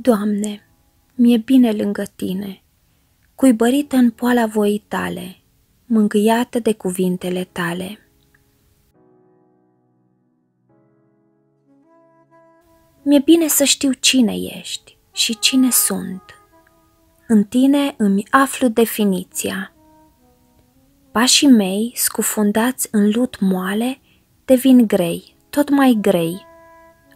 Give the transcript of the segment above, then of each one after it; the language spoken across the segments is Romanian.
Doamne, mi-e bine lângă Tine, cuibărită în poala voii Tale, mângâiată de cuvintele Tale. Mi-e bine să știu cine ești și cine sunt. În Tine îmi aflu definiția. Pașii mei, scufundați în lut moale, devin grei, tot mai grei,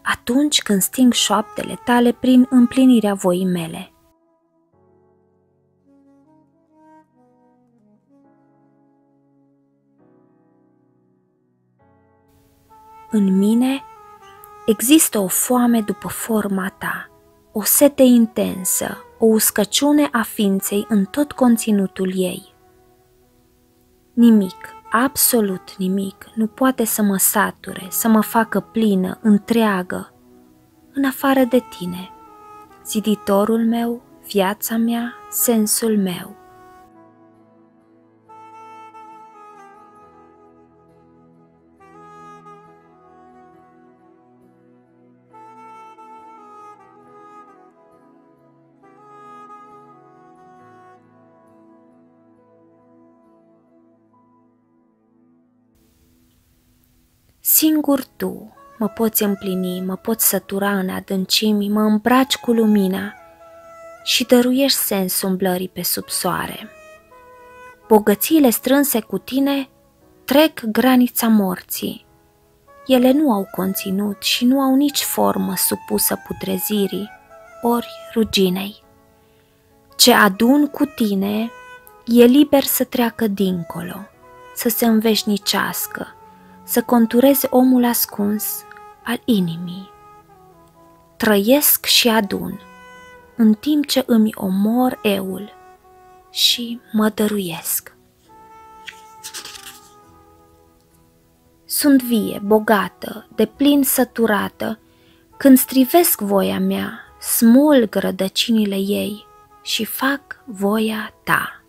atunci când sting șoaptele Tale prin împlinirea voii mele. În mine există o foame după forma Ta, o sete intensă, o uscăciune a ființei în tot conținutul ei. Nimic, absolut nimic, nu poate să mă sature, să mă facă plină, întreagă, în afară de Tine, ziditorul meu, viața mea, sensul meu. Singur Tu mă poți împlini, mă poți sătura în adâncimi, mă îmbraci cu lumina și dăruiești sens umblării pe sub soare. Bogățiile strânse cu Tine trec granița morții. Ele nu au conținut și nu au nici formă supusă putrezirii, ori ruginei. Ce adun cu Tine e liber să treacă dincolo, să se înveșnicească, să contureze omul ascuns al inimii. Trăiesc și adun, în timp ce îmi omor eul și mă dăruiesc. Sunt vie, bogată, deplin săturată, când strivesc voia mea, smulg rădăcinile ei și fac voia Ta.